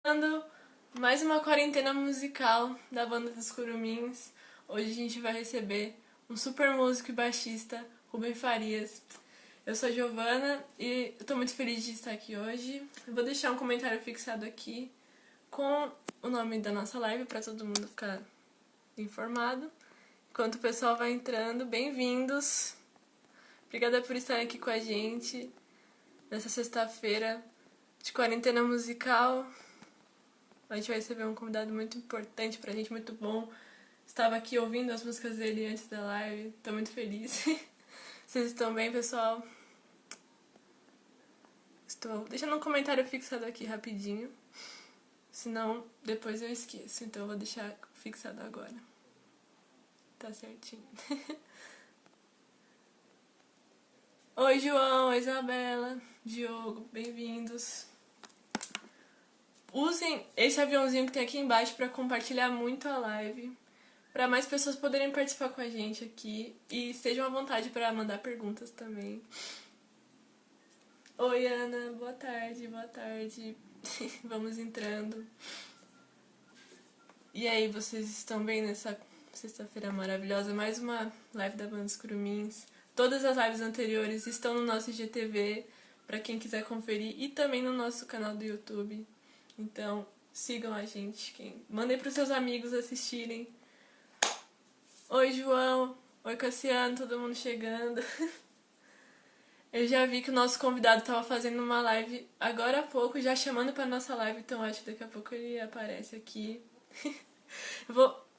Começando mais uma quarentena musical da banda dos Curumins. Hoje a gente vai receber um super músico e baixista, Rubem Farias. Eu sou a Giovana e eu tô muito feliz de estar aqui hoje. Eu vou deixar um comentário fixado aqui com o nome da nossa live para todo mundo ficar informado. Enquanto o pessoal vai entrando, bem-vindos. Obrigada por estarem aqui com a gente nessa sexta-feira de quarentena musical. A gente vai receber um convidado muito importante pra gente, muito bom. Estava aqui ouvindo as músicas dele antes da live. Tô muito feliz. Vocês estão bem, pessoal? Estou deixando um comentário fixado aqui rapidinho. Senão, depois eu esqueço. Então eu vou deixar fixado agora. Tá certinho. Oi, João, Isabela, Diogo, bem-vindos. Usem esse aviãozinho que tem aqui embaixo para compartilhar muito a live, para mais pessoas poderem participar com a gente aqui e estejam à vontade para mandar perguntas também. Oi, Ana, boa tarde, boa tarde. Vamos entrando. E aí, vocês estão bem nessa sexta-feira maravilhosa? Mais uma live da Banda dos Curumins. Todas as lives anteriores estão no nosso IGTV, para quem quiser conferir, e também no nosso canal do YouTube. Então, sigam a gente. Mandem para os seus amigos assistirem. Oi, João. Oi, Cassiano. Todo mundo chegando. Eu já vi que o nosso convidado estava fazendo uma live agora há pouco, já chamando para nossa live. Então, acho que daqui a pouco ele aparece aqui.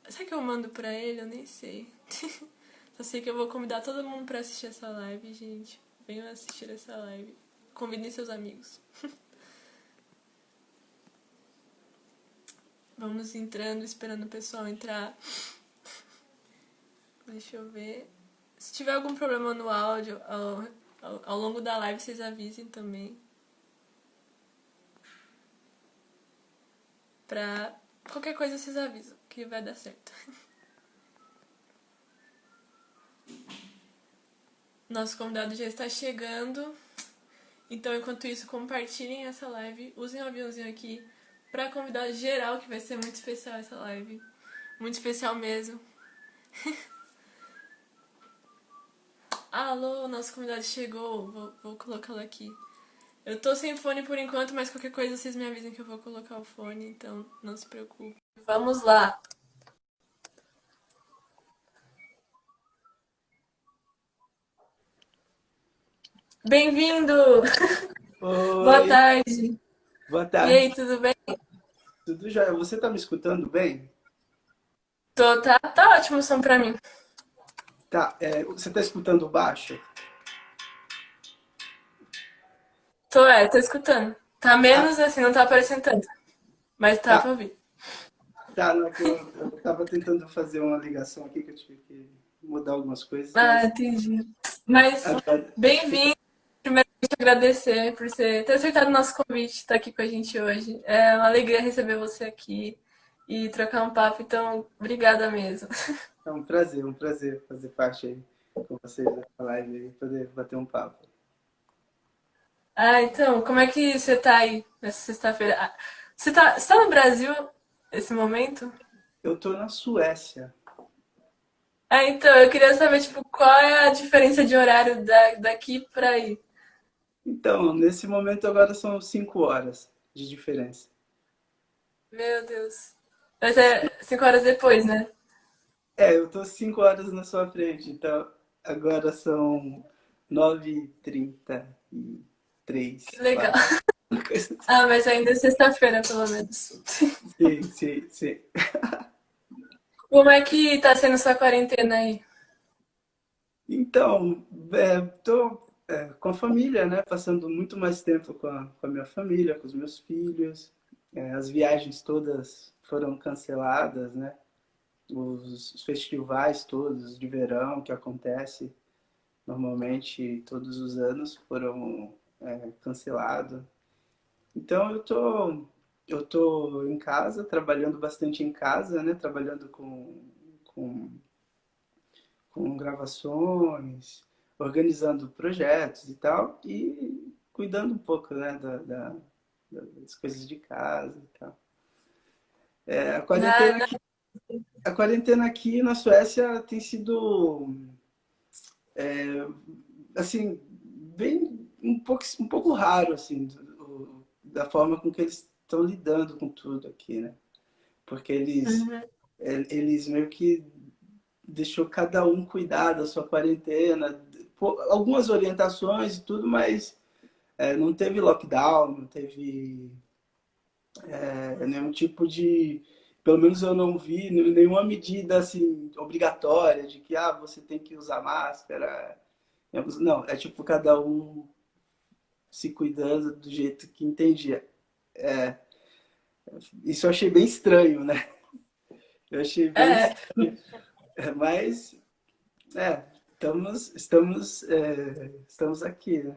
Será que eu mando pra ele? Eu nem sei. Só sei que eu vou convidar todo mundo pra assistir essa live, gente. Venham assistir essa live. Convidem seus amigos. Vamos entrando, esperando o pessoal entrar. Deixa eu ver. Se tiver algum problema no áudio, ao longo da live, vocês avisem também. Pra qualquer coisa, vocês avisam que vai dar certo. Nosso convidado já está chegando. Então, enquanto isso, compartilhem essa live. Usem o aviãozinho aqui pra convidar geral, que vai ser muito especial essa live. Muito especial mesmo. Alô, nosso convidado chegou. Vou colocá-lo aqui. Eu tô sem fone por enquanto, mas qualquer coisa vocês me avisem que eu vou colocar o fone, então não se preocupe. Vamos lá. Bem-vindo! Boa Oi, tarde. boa E tarde. aí, tudo bem? Tudo jóia? Você tá me escutando bem? Tá ótimo o som pra mim. Tá, você tá escutando baixo? Tô escutando. Tá Ah, menos assim, não tá aparecendo tanto. Mas tá tá, pra ouvir. tá, não é que eu tava tentando fazer uma ligação aqui que eu tive que mudar algumas coisas, Ah, mas entendi. Mas, agora acho que tá. bem-vindo. Primeiramente, agradecer por você ter aceitado o nosso convite, estar aqui com a gente hoje. É uma alegria receber você aqui e trocar um papo, então, obrigada mesmo. É um prazer fazer parte aí com vocês da live e poder bater um papo. Ah, então, como é que você tá aí nessa sexta-feira? Você tá no Brasil nesse momento? Eu tô na Suécia. Ah, então, eu queria saber, tipo, qual é a diferença de horário daqui pra aí? Então, nesse momento agora são 5 horas de diferença. Meu Deus. Vai ser 5 horas depois, né? Eu tô 5 horas na sua frente, então agora são 9h33, Que legal. quase. Uma coisa assim. Ah, mas ainda é sexta-feira, pelo menos. Sim, sim, sim. Como é que tá sendo sua quarentena aí? Então, tô com a família, né? Passando muito mais tempo com a minha família, com os meus filhos. As viagens todas foram canceladas, né? Os festivais todos de verão que acontece normalmente todos os anos foram cancelados. Então eu tô em casa, trabalhando bastante em casa, né? Trabalhando com, com gravações, organizando projetos e tal, e cuidando um pouco, né? das coisas de casa e tal. Ah, não. A quarentena aqui na Suécia tem sido, assim, bem um pouco raro, assim, da forma com que eles estão lidando com tudo aqui, né? Porque Uhum. eles meio que deixou cada um cuidar da sua quarentena, algumas orientações e tudo, mas não teve lockdown, não teve nenhum tipo de, pelo menos eu não vi nenhuma medida assim obrigatória de que você tem que usar máscara. Não, é tipo cada um se cuidando do jeito que entendia. É, isso eu achei bem estranho, né? Eu achei bem É, estranho, mas estamos aqui, né?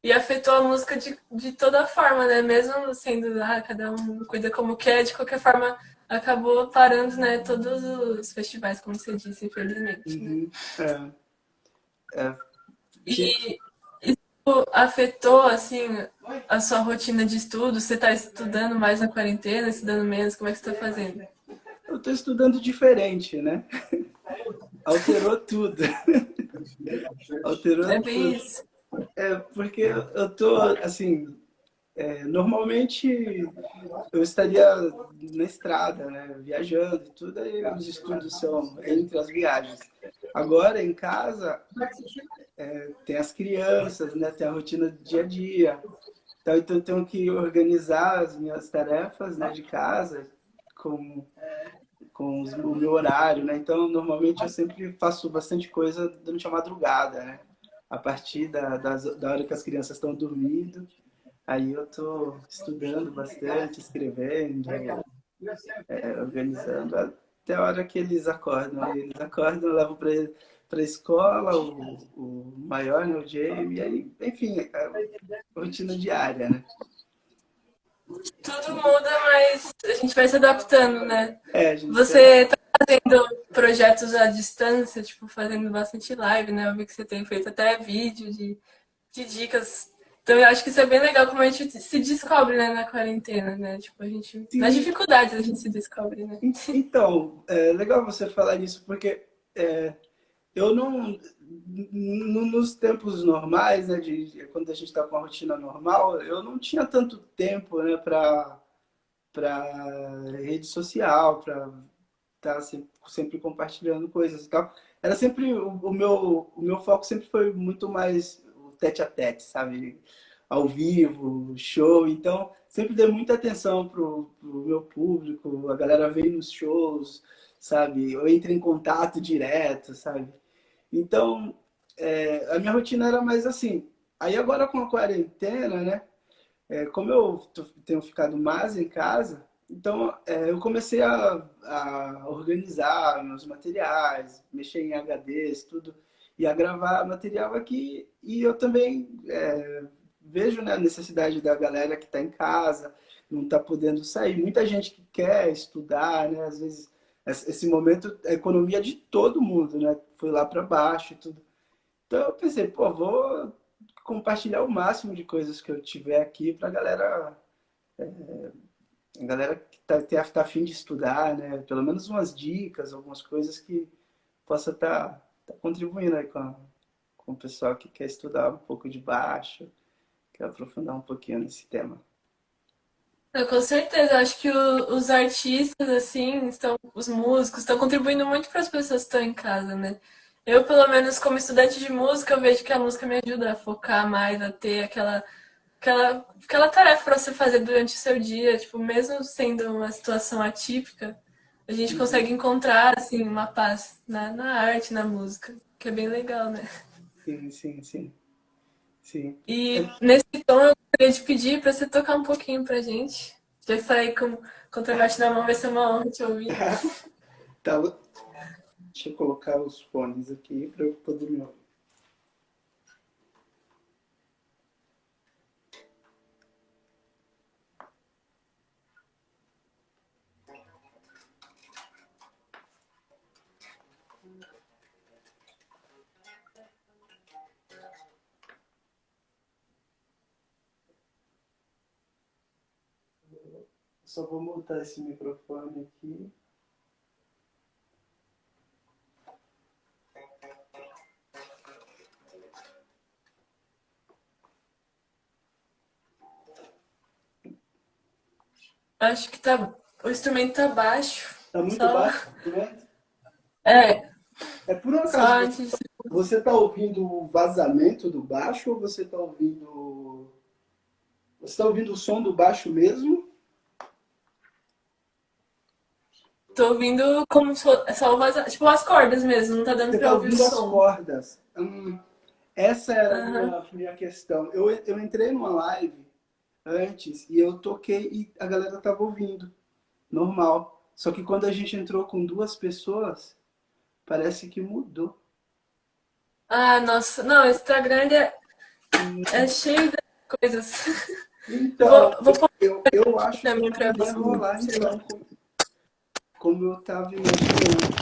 e afetou a música de toda forma, né? Mesmo sendo, cada um cuida como quer, de qualquer forma acabou parando, né? Todos os festivais, como você disse, infelizmente, né? Uhum, é, que, E isso afetou, assim, a sua rotina de estudo? Você está estudando mais na quarentena, estudando menos? Como é que você está fazendo? eu estou estudando diferente, né? Alterou tudo. Alterou É bem tudo. isso. Porque eu tô, assim, normalmente eu estaria na estrada, né? Viajando e tudo, aí os estudos são entre as viagens. Agora, em casa, tem as crianças, né? Tem a rotina do dia a dia. Então eu tenho que organizar as minhas tarefas, né, de casa com, o meu horário, né? Então, normalmente eu sempre faço bastante coisa durante a madrugada, né? A partir da hora que as crianças estão dormindo, aí eu tô estudando bastante, escrevendo, organizando até a hora que eles acordam. Aí eles acordam, eu levo para a escola, o maior, né, o Jamie, e aí, enfim, a rotina diária, né? Tudo muda, mas a gente vai se adaptando, né? A gente se Você tá fazendo projetos à distância, tipo, fazendo bastante live, né? Eu vi que você tem feito até vídeo de dicas. Então eu acho que isso é bem legal como a gente se descobre, né, na quarentena, né? Tipo, a gente. Nas Sim, dificuldades a gente se descobre, né? então, é legal você falar isso, porque eu não, nos tempos normais, né, quando a gente está com a rotina normal, eu não tinha tanto tempo, né, para rede social, para estar sempre compartilhando coisas e tal. Era sempre o meu foco sempre foi muito mais o tete a tete, sabe? Ao vivo, show. Então, sempre dei muita atenção pro meu público, a galera veio nos shows, sabe? Eu entro em contato direto, sabe? Então, a minha rotina era mais assim. Aí agora com a quarentena, né? Como eu tenho ficado mais em casa, então eu comecei a organizar meus materiais, mexer em HDs, tudo, e a gravar material aqui. E eu também vejo, né, a necessidade da galera que está em casa, não está podendo sair. Muita gente que quer estudar, né? Às vezes esse momento, a economia de todo mundo, né? Foi lá para baixo e tudo. Então eu pensei, pô, vou compartilhar o máximo de coisas que eu tiver aqui para a galera que tá a fim de estudar, né? Pelo menos umas dicas, algumas coisas que possa tá contribuindo aí com o pessoal que quer estudar um pouco de baixo, quer aprofundar um pouquinho nesse tema. Com certeza, acho que os artistas, assim, os músicos, estão contribuindo muito para as pessoas que estão em casa, né? Eu, pelo menos, como estudante de música, eu vejo que a música me ajuda a focar mais, a ter aquela tarefa para você fazer durante o seu dia, tipo, mesmo sendo uma situação atípica, a gente Uhum. consegue encontrar, assim, uma paz na arte, na música, que é bem legal, né? Sim, sim, sim, sim. E nesse tom eu queria te pedir para você tocar um pouquinho pra gente. Já sair com contrabaixo na mão vai ser uma honra te ouvir. Tá, deixa eu colocar os fones aqui para eu poder me ouvir. Só vou montar esse microfone aqui. Acho que tá. O instrumento tá baixo. Tá muito Só. baixo o instrumento? É, É por só acaso antes. você tá ouvindo o vazamento do baixo ou você tá ouvindo. Você tá ouvindo o som do baixo mesmo? Tô ouvindo como se fosse só tipo as cordas mesmo, não tá dando Você tá pra ouvir o ouvindo as som. cordas. Essa era a Aham. minha questão. Eu entrei numa live antes e eu toquei e a galera tava ouvindo. Normal. Só que quando a gente entrou com duas pessoas, parece que mudou. Ah, nossa. Não, o Instagram ele é cheio de coisas. Então, Vou pôr eu acho pra que mim não pra ver vai se rolar sei lá. então como eu estava imaginando.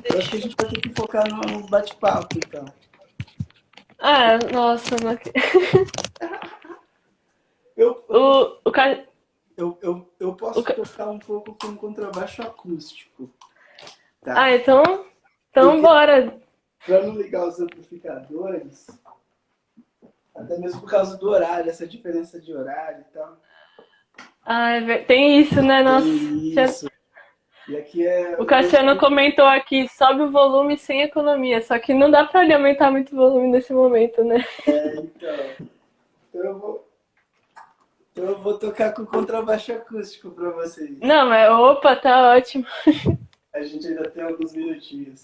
Eu acho que a gente vai ter que focar no bate-papo, então. Ah, nossa, não... Eu, eu, o, ca- eu o, posso ca- tocar um pouco com contrabaixo acústico, Ah, tá? então Porque bora. para não ligar os amplificadores, até mesmo por causa do horário, essa diferença de horário e tal, Ah, tem isso, né? Nossa. tem isso. E aqui é O hoje Cassiano comentou aqui, sobe o volume sem economia, só que não dá pra ele aumentar muito o volume nesse momento, né? então. Então eu vou tocar com contrabaixo acústico para vocês. Não, mas opa, tá ótimo. A gente ainda tem alguns minutinhos.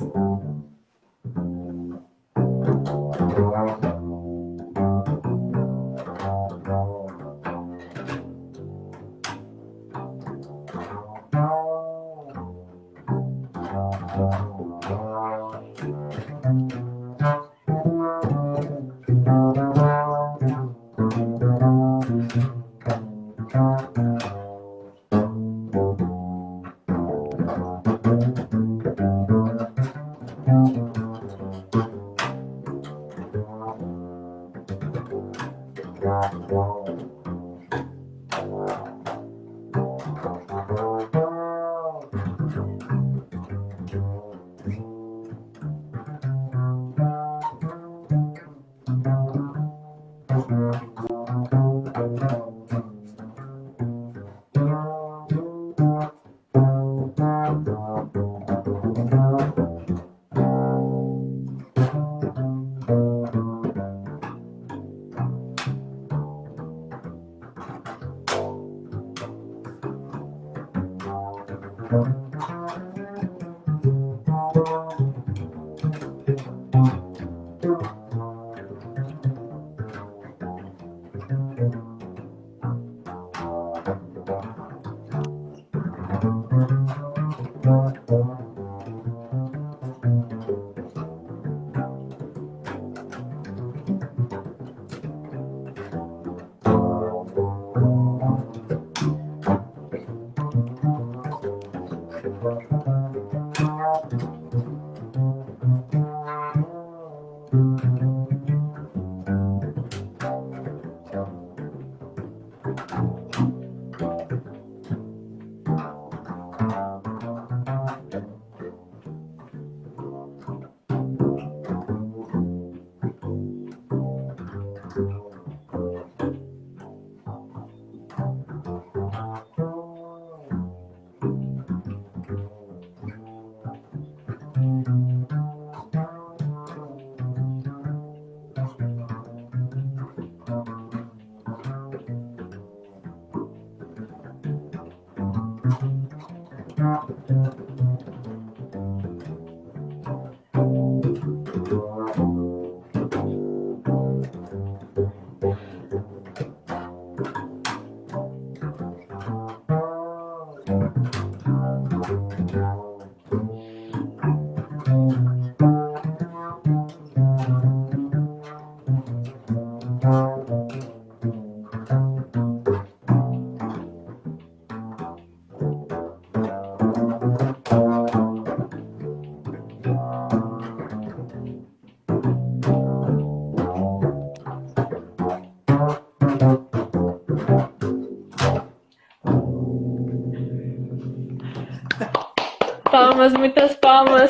palmas, muitas palmas.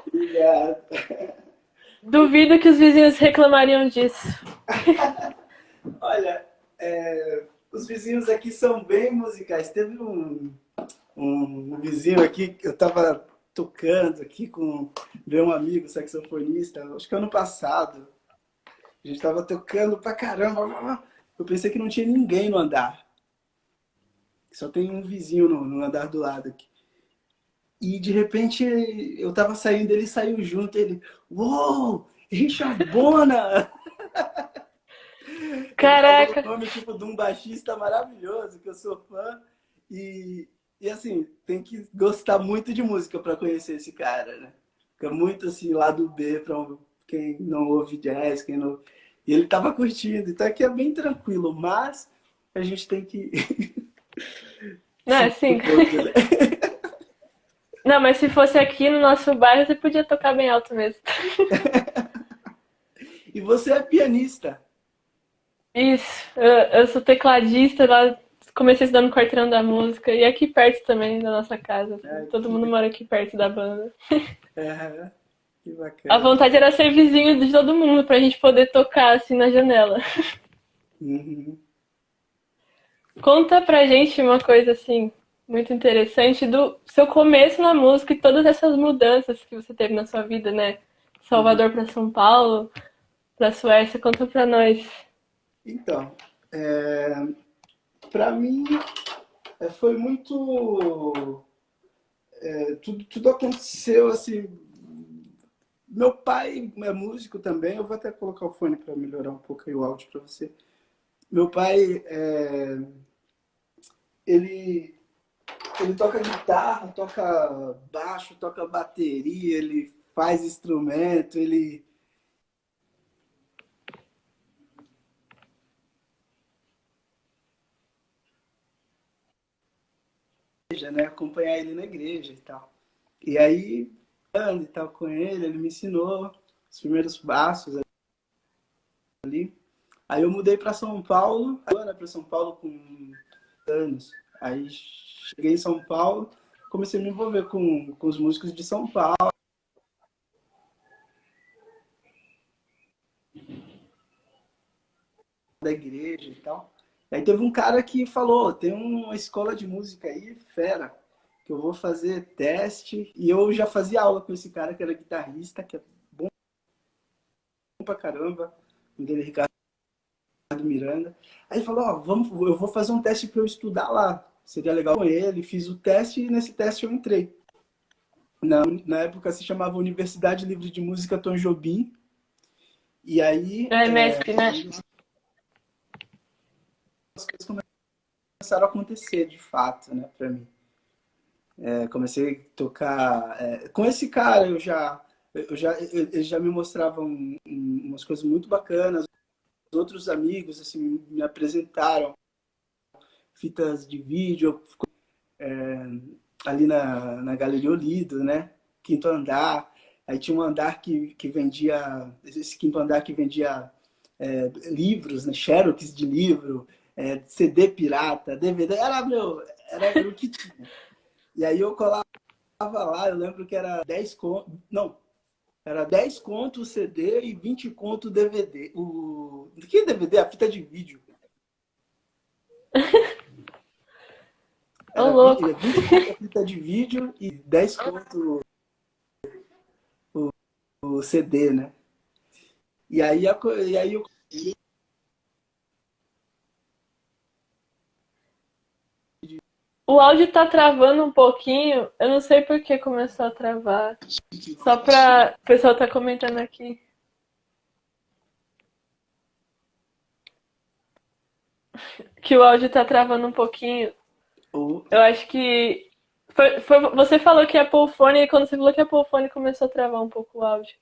Obrigado. Duvido que os vizinhos reclamariam disso. Olha, os vizinhos aqui são bem musicais. Teve um vizinho aqui que eu estava tocando aqui com meu amigo saxofonista, acho que ano passado. A gente estava tocando pra caramba. Eu pensei que não tinha ninguém no andar. Só tem um vizinho no andar do lado aqui. E de repente eu tava saindo, ele saiu junto, ele, uou, Richard Bona! Ele falou o Caraca! nome tipo de um baixista maravilhoso, que eu sou fã. E assim, tem que gostar muito de música para conhecer esse cara, né? Fica muito assim, lado B para quem não ouve jazz, quem não. E ele tava curtindo, então aqui é bem tranquilo, mas a gente tem que Não, seguir assim. um pouco, né? Não, mas se fosse aqui no nosso bairro, você podia tocar bem alto mesmo. E você é pianista. Isso, eu sou tecladista lá, comecei estudando no quarteirão da música e aqui perto também da nossa casa, assim, Ah, todo mundo mora aqui perto da banda. que A bacana. vontade era ser vizinho de todo mundo pra gente poder tocar assim na janela. Uhum. Conta pra gente uma coisa assim muito interessante do seu começo na música e todas essas mudanças que você teve na sua vida, né? Uhum. Salvador pra São Paulo, pra Suécia, conta pra nós. Então, para mim foi muito. Tudo aconteceu assim. Meu pai é músico também. Eu vou até colocar o fone para melhorar um pouco aí o áudio para você. Meu pai, ele, ele toca guitarra, toca baixo, toca bateria, ele faz instrumento, ele né, acompanhar ele na igreja e tal. E aí, ando e tal com ele me ensinou os primeiros passos ali. Aí eu mudei para São Paulo, para São Paulo com anos. Aí cheguei em São Paulo, comecei a me envolver com os músicos de São Paulo, da igreja e tal. Aí teve um cara que falou, tem uma escola de música aí, fera, que eu vou fazer teste. E eu já fazia aula com esse cara que era guitarrista, que é bom pra caramba, o nome dele é Ricardo Miranda. Aí ele falou, ó, eu vou fazer um teste para eu estudar lá. Seria legal com ele. Fiz o teste e nesse teste eu entrei. Na época se chamava Universidade Livre de Música Tom Jobim. E aí É MESP, né? as coisas começaram a acontecer de fato, né, para mim. Comecei a tocar com esse cara. Eles já me mostravam umas coisas muito bacanas. Outros amigos assim me apresentaram fitas de vídeo ali na Galeria Olido, né? Quinto andar. Aí tinha um andar que vendia, esse quinto andar que vendia livros, né? Xerox de livro, CD pirata, DVD, era o que tinha. E aí eu colava lá, eu lembro que era 10 conto, não, era 10 conto o CD e 20 conto o DVD. Que DVD? A fita de vídeo. Ô, Era louco. 20 conto a fita de vídeo e 10 conto o CD, né? E aí eu O áudio tá travando um pouquinho. Eu não sei por que começou a travar. Só pra. O pessoal tá comentando aqui que o áudio tá travando um pouquinho. Eu acho que. Você falou que ia pôr o fone e quando você falou que ia pôr o fone começou a travar um pouco o áudio.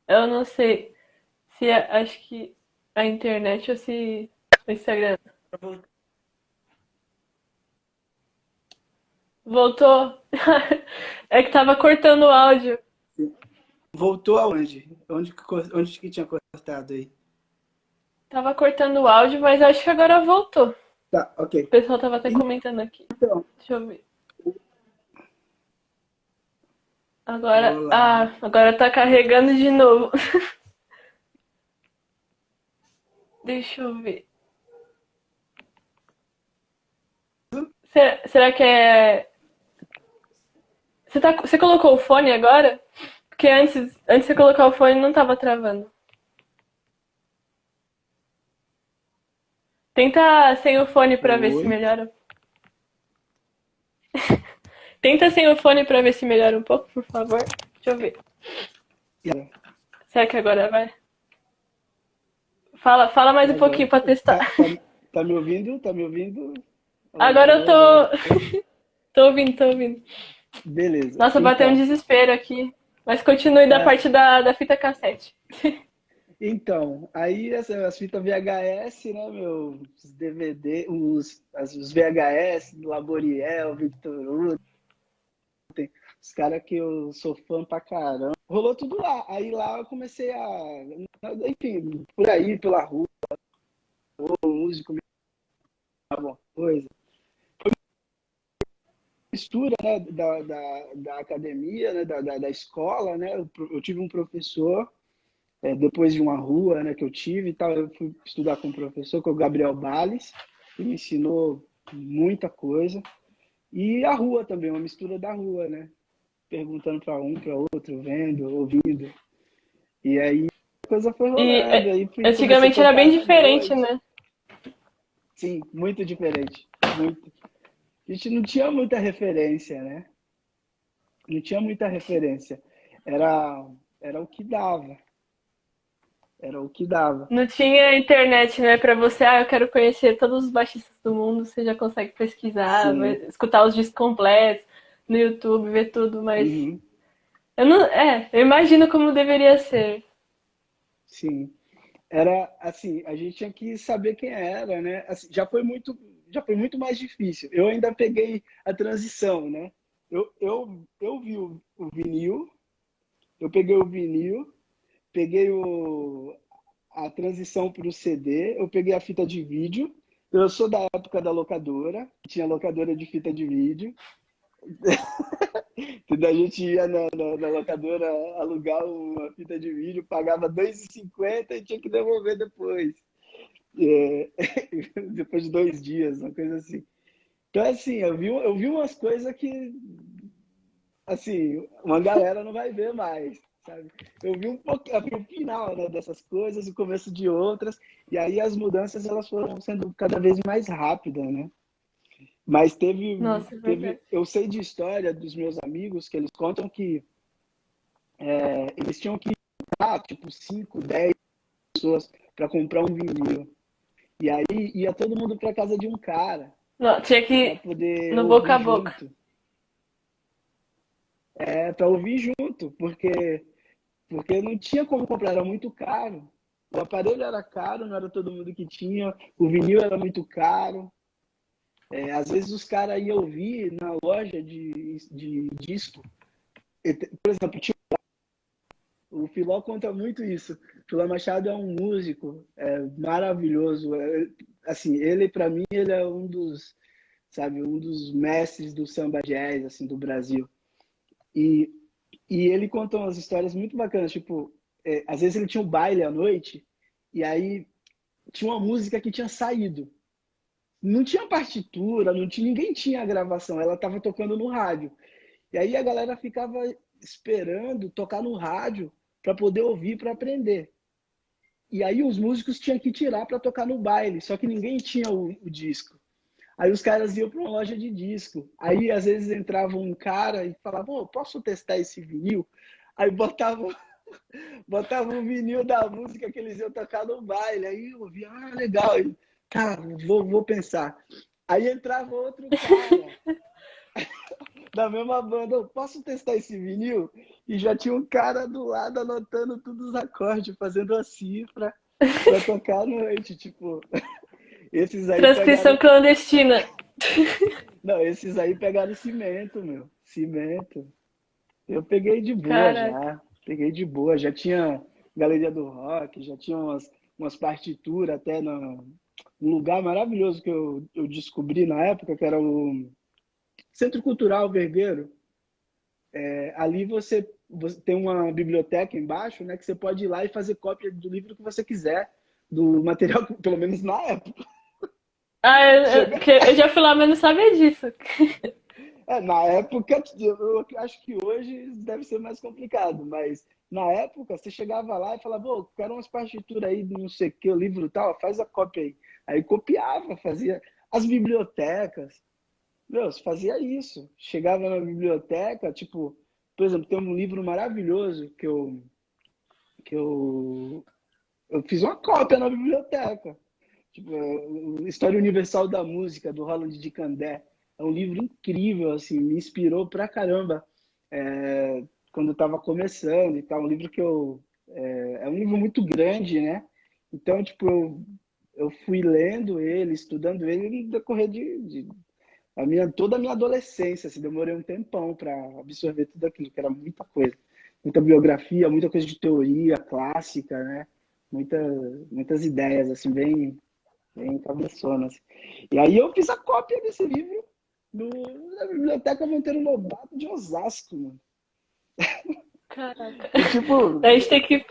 Eu não sei se acho que a internet ou se o Instagram. Voltou? É que tava cortando o áudio. voltou aonde? Onde que tinha cortado aí? Tava cortando o áudio, mas acho que agora voltou. Tá, ok. O pessoal tava até comentando aqui. Então, Deixa eu ver. Agora, Olá. agora tá carregando de novo. Deixa eu ver. Será que é. Você colocou o fone agora? Porque antes de você colocar o fone não tava travando. Tenta sem o fone pra ver se Oi. melhora. Tenta sem o fone pra ver se melhora um pouco, por favor. Deixa eu ver. E aí? Será que agora vai? Fala mais E um pouquinho agora? pra testar. Tá me ouvindo? Tá me ouvindo? Agora eu Alô, alô. tô ouvindo, tô ouvindo. Beleza. Nossa, bateu um Então, desespero aqui. Mas continue da é, parte da fita cassete. aí as fitas VHS, né, meu? Os DVD, os VHS, do Laboriel, Victor Hugo, os caras que eu sou fã pra caramba. Rolou tudo lá. Aí lá eu comecei enfim, por aí, pela rua, o músico me dava uma coisa. Mistura, né, da academia, né, da escola, né? Eu tive um professor, depois de uma rua, né, que eu tive e tal, eu fui estudar com um professor, que é o Gabriel Bales, que me ensinou muita coisa. E a rua também, uma mistura da rua, né? Perguntando para um, para outro, vendo, ouvindo. E aí a coisa foi E rolando, aí comecei a antigamente era tocar bem na diferente, noite. né? Sim, muito diferente, muito. A gente não tinha muita referência, né? Não tinha muita referência. Era, era o que dava. Era o que dava. Não tinha internet, né? Pra você, eu quero conhecer todos os baixistas do mundo, você já consegue pesquisar, Sim. escutar os discos completos no YouTube, ver tudo, mas Uhum. eu não, eu imagino como deveria ser. Sim. Era assim, a gente tinha que saber quem era, né? Assim, já foi muito mais difícil. Eu ainda peguei a transição, né? Eu vi o vinil, eu peguei o vinil, peguei a transição para o CD, eu peguei a fita de vídeo. Eu sou da época da locadora, tinha locadora de fita de vídeo. A gente ia na locadora alugar uma fita de vídeo, pagava R$ 2,50 e tinha que devolver depois. É, depois de 2 dias, uma coisa assim. Então, assim, eu vi umas coisas que, assim, uma galera não vai ver mais, sabe? Eu vi um pouco, eu vi o final, né, dessas coisas, o começo de outras, e aí as mudanças elas foram sendo cada vez mais rápidas, né? Mas Nossa, é verdade. eu sei de história dos meus amigos que eles contam que eles tinham que ir, tipo, 5, 10 pessoas para comprar um vinil. E aí ia todo mundo para casa de um cara Não, tinha que para ir poder no boca ouvir a boca. junto. Para ouvir junto, porque não tinha como comprar, era muito caro. O aparelho era caro, não era todo mundo que tinha. O vinil era muito caro. Às vezes os caras iam ouvir na loja de disco. Por exemplo, o Filó conta muito isso. O Filó Machado é um músico maravilhoso. Assim, ele, para mim, ele é um dos mestres do samba jazz, assim, do Brasil. E, e ele conta umas histórias muito bacanas. Tipo, às vezes ele tinha um baile à noite e aí tinha uma música que tinha saído. Não tinha partitura, não tinha, ninguém tinha a gravação. Ela estava tocando no rádio. E aí a galera ficava esperando tocar no rádio para poder ouvir, para aprender. E aí os músicos tinham que tirar para tocar no baile, só que ninguém tinha o disco. Aí os caras iam para uma loja de disco. Aí às vezes entrava um cara e falava: "Oh, posso testar esse vinil?" Aí botava o vinil da música que eles iam tocar no baile. Aí eu via, legal. Aí, cara, vou pensar. Aí entrava outro cara da mesma banda, eu posso testar esse vinil? E já tinha um cara do lado anotando todos os acordes, fazendo a cifra para tocar à noite. Tipo, esses aí Transcrição pegaram. clandestina. Não, esses aí pegaram cimento, meu. Cimento. Eu peguei de boa Caraca. já. Peguei de boa. Já tinha Galeria do Rock, já tinha umas partituras até num lugar maravilhoso que eu descobri na época, que era o Centro Cultural Vergueiro. ali você tem uma biblioteca embaixo, né, que você pode ir lá e fazer cópia do livro que você quiser, do material, pelo menos na época. Ah, Chega, eu já fui lá, mas não sabia disso. na época, eu acho que hoje deve ser mais complicado, mas na época você chegava lá e falava, pô, quero umas partituras aí, não sei o que, o livro tal, faz a cópia aí. Aí copiava, fazia. As bibliotecas, meu, você fazia isso. Chegava na biblioteca, tipo, por exemplo, tem um livro maravilhoso que eu fiz uma cópia na biblioteca. Tipo, História Universal da Música, do Roland de Candé. É um livro incrível, assim, me inspirou pra caramba quando eu estava começando e tal. Um livro é um livro muito grande, né? Então, tipo, eu fui lendo ele, estudando ele no decorrer toda a minha adolescência. Assim, demorei um tempão para absorver tudo aquilo, que era muita coisa. Muita biografia, muita coisa de teoria clássica, né? Muitas ideias, assim, bem cabeçonas. E aí eu fiz a cópia desse livro na Biblioteca Monteiro Lobato de Osasco, mano. Caraca. E tipo, A gente tem que.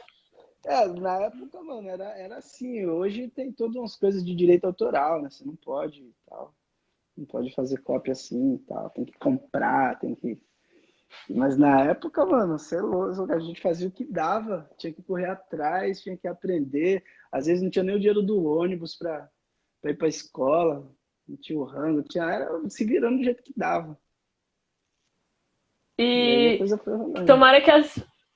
na época, mano, era assim. Hoje tem todas umas coisas de direito autoral, né? Você não pode e tal. Não pode fazer cópia assim e tal. Tem que comprar, tem que. Mas na época, mano, você é louco, a gente fazia o que dava. Tinha que correr atrás, tinha que aprender. Às vezes não tinha nem o dinheiro do ônibus para ir para a escola. Não tinha o rango, era se virando do jeito que dava. E aí a E coisa foi rolando. tomara que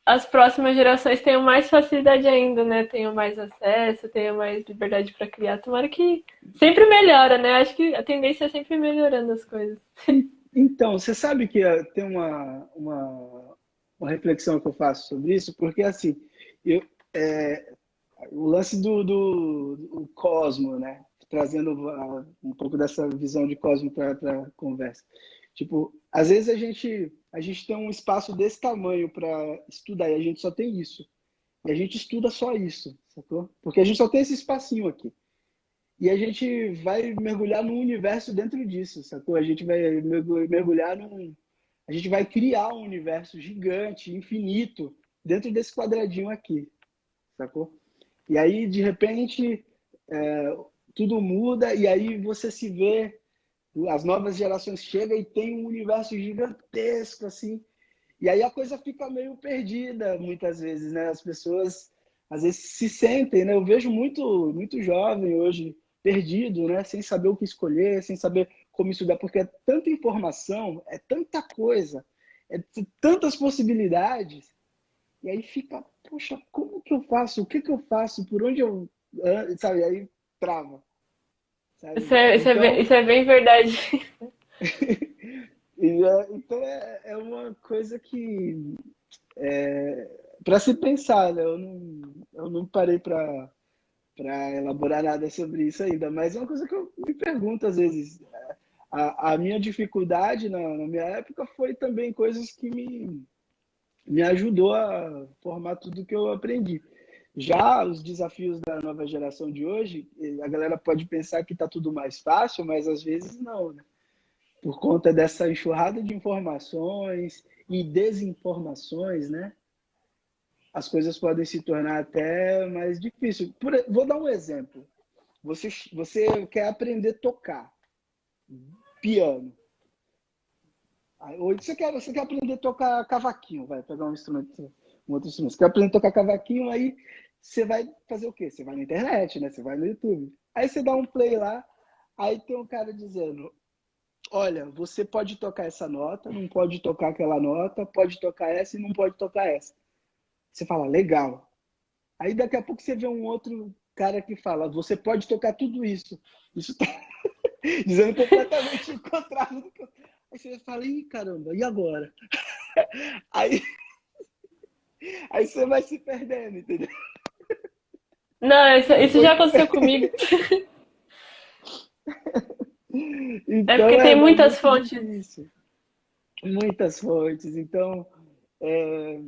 as próximas gerações tenham mais facilidade ainda, né? Tenham mais acesso, tenham mais liberdade para criar. Tomara que sempre melhora, né? Acho que a tendência é sempre melhorando as coisas. Então, você sabe que tem uma reflexão que eu faço sobre isso, porque assim, eu, é, o lance do Cosmo, né? Trazendo um pouco dessa visão de Cosmo para a conversa. Tipo, às vezes a gente tem um espaço desse tamanho para estudar e a gente só tem isso. E a gente estuda só isso, sacou? Porque a gente só tem esse espacinho aqui. E a gente vai mergulhar num universo dentro disso, sacou? A gente vai mergulhar num. A gente vai criar um universo gigante, infinito, dentro desse quadradinho aqui, sacou? E aí, de repente, tudo muda, e aí você se vê, as novas gerações chegam e tem um universo gigantesco, assim. E aí a coisa fica meio perdida, muitas vezes, né? As pessoas, às vezes, se sentem, né? Eu vejo muito jovem hoje perdido, né? Sem saber o que escolher, sem saber como estudar, porque é tanta informação, é tanta coisa, tantas possibilidades, e aí fica, poxa, como que eu faço? O que que eu faço? Por onde eu, sabe? Aí trava, sabe? Isso Então, é bem verdade. então é uma coisa que para se pensar, né? Eu não parei para elaborar nada sobre isso ainda, mas é uma coisa que eu me pergunto às vezes. A minha dificuldade na minha época foi também coisas que me ajudou a formar tudo que eu aprendi. Já os desafios da nova geração de hoje, a galera pode pensar que está tudo mais fácil, mas às vezes não, né? Por conta dessa enxurrada de informações e desinformações, né? As coisas podem se tornar até mais difíceis. Vou dar um exemplo. Você quer aprender a tocar piano. Ou você quer aprender a tocar cavaquinho, vai pegar um outro instrumento. Você quer aprender a tocar cavaquinho, aí você vai fazer o quê? Você vai na internet, né? Você vai no YouTube. Aí você dá um play lá, aí tem um cara dizendo: olha, você pode tocar essa nota, não pode tocar aquela nota, pode tocar essa e não pode tocar essa. Você fala, legal. Aí daqui a pouco você vê um outro cara que fala, você pode tocar tudo isso. Isso tá dizendo completamente o contrário do que eu... Aí você fala, ih, caramba, e agora? Aí, aí você vai se perdendo, entendeu? Não, isso Foi... já aconteceu comigo. É Então porque tem é muitas muito fontes. difícil. Muitas fontes. Então, é,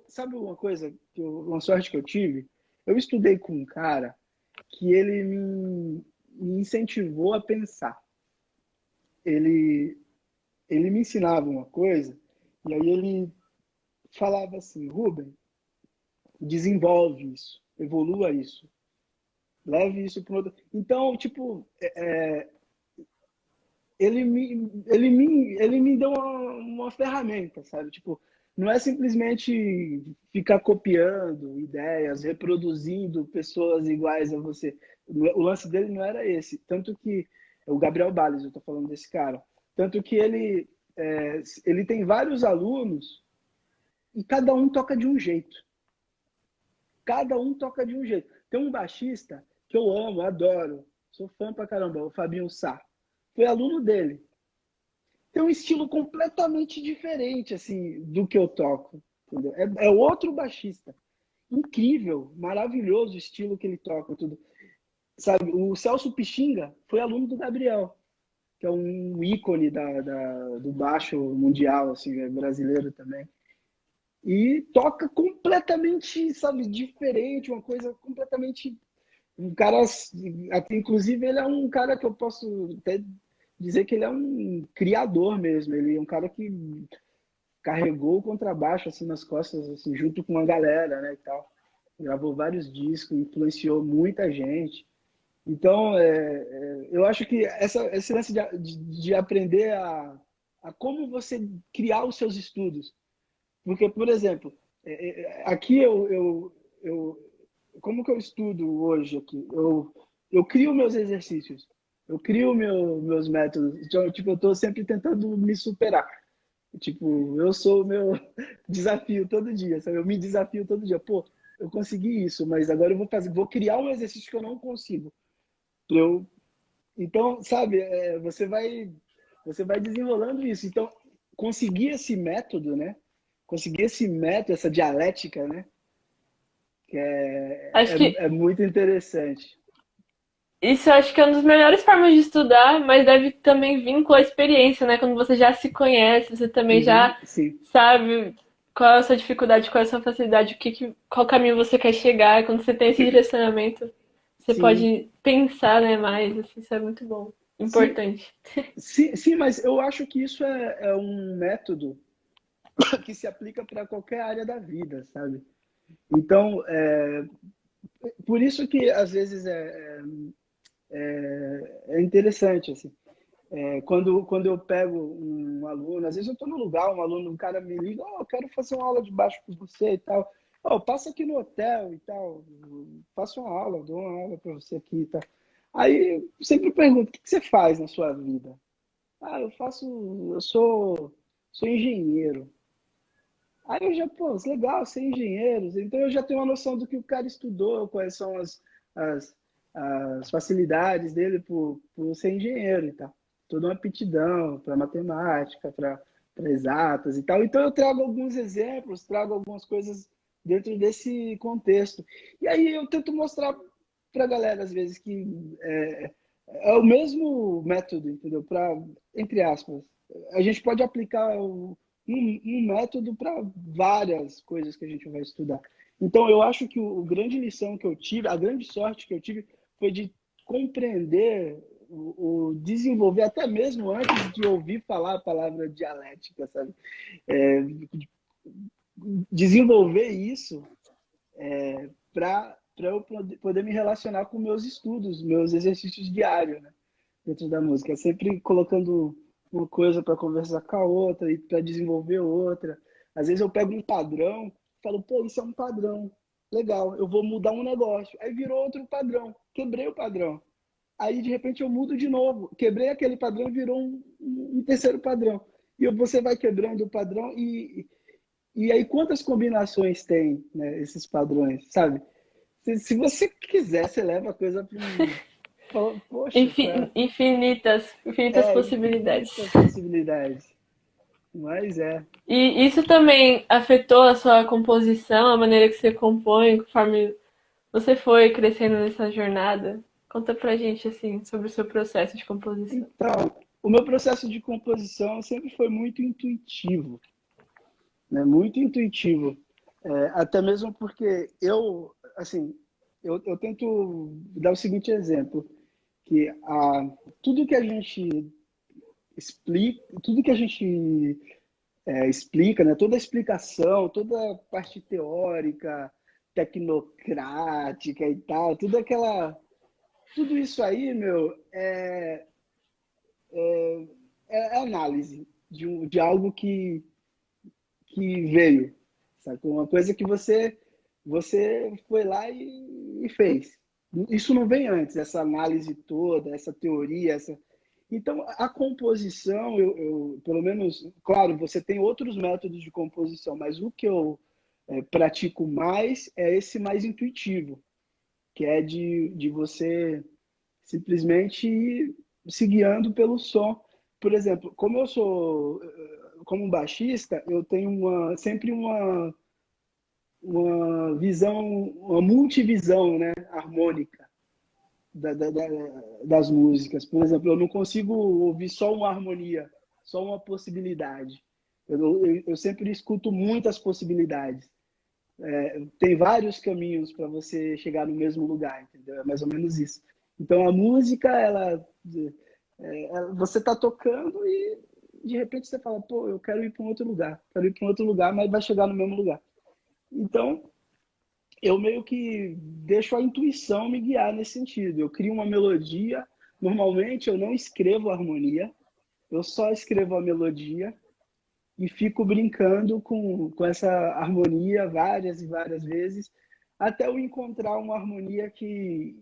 sabe uma coisa, uma sorte que eu tive? Eu estudei com um cara que ele me incentivou a pensar. Ele, ele me ensinava uma coisa, e aí ele falava assim, Rubem, desenvolve isso, evolua isso, leve isso para outro. Então, tipo, ele me deu uma ferramenta, sabe? Tipo, não é simplesmente ficar copiando ideias, reproduzindo pessoas iguais a você. O lance dele não era esse. Tanto que o Gabriel Bales, eu tô falando desse cara. Tanto que ele tem vários alunos e cada um toca de um jeito. Cada um toca de um jeito. Tem um baixista que eu amo, adoro, sou fã pra caramba, o Fabinho Sá. Foi aluno dele. Tem um estilo completamente diferente assim do que eu toco. Entendeu? É outro baixista. Incrível, maravilhoso o estilo que ele toca, tudo. Sabe, o Celso Pixinga foi aluno do Gabriel, que é um ícone do baixo mundial, assim, brasileiro também. E toca completamente, sabe, diferente, uma coisa completamente. Um cara, até, inclusive, ele é um cara que eu posso até dizer que ele é um criador mesmo. Ele é um cara que carregou o contrabaixo assim nas costas, assim, junto com uma galera, né, e tal. Gravou vários discos, influenciou muita gente. Então, eu acho que esse lance de aprender a como você criar os seus estudos. Porque, por exemplo, aqui como que eu estudo hoje aqui? Eu crio meus exercícios, eu crio meus métodos. Então, tipo, eu estou sempre tentando me superar. Tipo, eu sou o meu desafio todo dia, sabe? Eu me desafio todo dia. Pô, eu consegui isso, mas agora eu vou criar um exercício que eu não consigo. Eu, então, sabe, você vai desenrolando isso. Então, conseguir esse método, né? Conseguir esse método, essa dialética, né? Que Acho que é muito interessante. isso eu acho que é uma das melhores formas de estudar, mas deve também vir com a experiência, né? Quando você já se conhece, você também Uhum, já sim, sabe qual é a sua dificuldade, qual é a sua facilidade, qual caminho você quer chegar. Quando você tem esse direcionamento, você sim, pode pensar, né, mais. Assim, isso é muito bom. sim, Importante. sim, mas eu acho que isso é um método que se aplica para qualquer área da vida, sabe? Então, por isso que às vezes é interessante, assim. Quando eu pego um aluno, às vezes eu estou no lugar, um cara me liga, oh, eu quero fazer uma aula de baixo com você e tal. Oh, passa aqui no hotel e tal, faço uma aula, dou uma aula para você aqui e tal. Aí eu sempre pergunto, o que você faz na sua vida? Ah, eu sou engenheiro. Aí eu já, pô, legal, ser engenheiro. Então eu já tenho uma noção do que o cara estudou, quais são as, as facilidades dele por ser engenheiro e tal. Toda uma aptidão para matemática, para exatas e tal. Então eu trago alguns exemplos, trago algumas coisas dentro desse contexto. E aí eu tento mostrar para a galera, às vezes, que é o mesmo método, entendeu? Para, entre aspas, a gente pode aplicar um método para várias coisas que a gente vai estudar. Então, eu acho que o grande lição que eu tive, a grande sorte que eu tive, foi de compreender, desenvolver, até mesmo antes de ouvir falar a palavra dialética, sabe? Desenvolver isso para eu poder me relacionar com meus estudos, meus exercícios diários, né? Dentro da música. Sempre colocando uma coisa para conversar com a outra e para desenvolver outra. Às vezes eu pego um padrão, falo, pô, isso é um padrão. Legal, eu vou mudar um negócio. Aí virou outro padrão. Quebrei o padrão. Aí de repente eu mudo de novo. Quebrei aquele padrão e virou um terceiro padrão. E você vai quebrando o padrão e aí quantas combinações tem, né, esses padrões, sabe? Se você quiser, você leva a coisa para um. Poxa, Infinitas, infinitas possibilidades. infinitas possibilidades. Mas E isso também afetou a sua composição, a maneira que você compõe, conforme você foi crescendo nessa jornada? Conta pra gente, assim, sobre o seu processo de composição. então, o meu processo de composição sempre foi muito intuitivo, né? Muito intuitivo. Até mesmo porque assim, eu tento dar o seguinte exemplo, que tudo que a gente explica, tudo que a gente explica, né? Toda a explicação, toda a parte teórica, tecnocrática e tal, tudo isso aí, meu, é análise de algo que veio, sabe? Uma coisa que você foi lá e fez. Isso não vem antes, essa análise toda, essa teoria, essa... Então, a composição, pelo menos, claro, você tem outros métodos de composição, mas o que eu pratico mais é esse mais intuitivo, que é de você simplesmente ir se guiando pelo som. Por exemplo, como eu sou como um baixista, eu tenho sempre uma visão, uma multivisão, né, harmônica da, da, da, das músicas. Por exemplo, eu não consigo ouvir só uma harmonia, só uma possibilidade. Eu sempre escuto muitas possibilidades. Tem vários caminhos para você chegar no mesmo lugar, entendeu? É mais ou menos isso. Então a música, você está tocando e de repente você fala, pô, eu quero ir para um outro lugar, quero ir para um outro lugar, mas vai chegar no mesmo lugar. Então eu meio que deixo a intuição me guiar nesse sentido. Eu crio uma melodia, normalmente eu não escrevo a harmonia, eu só escrevo a melodia e fico brincando com essa harmonia várias e várias vezes, até eu encontrar uma harmonia que,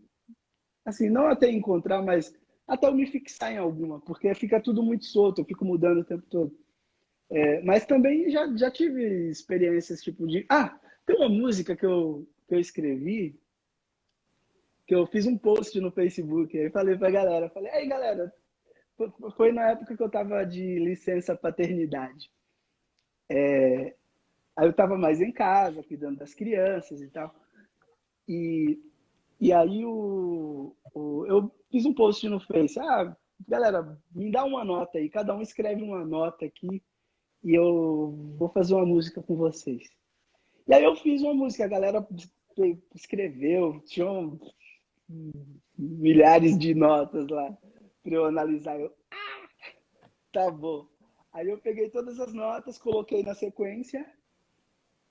assim, não até encontrar, mas até eu me fixar em alguma, porque fica tudo muito solto, eu fico mudando o tempo todo. Mas também já tive experiências tipo de. Ah, tem uma música que eu escrevi, que eu fiz um post no Facebook, aí falei pra galera, falei, aí galera, foi na época que eu tava de licença paternidade. Aí eu tava mais em casa, cuidando das crianças e tal. E, e aí eu fiz um post no Face, ah, galera, me dá uma nota aí, cada um escreve uma nota aqui e eu vou fazer uma música com vocês. E aí eu fiz uma música, a galera escreveu, tinham milhares de notas lá para eu analisar. Eu, tá bom. Aí eu peguei todas as notas, coloquei na sequência,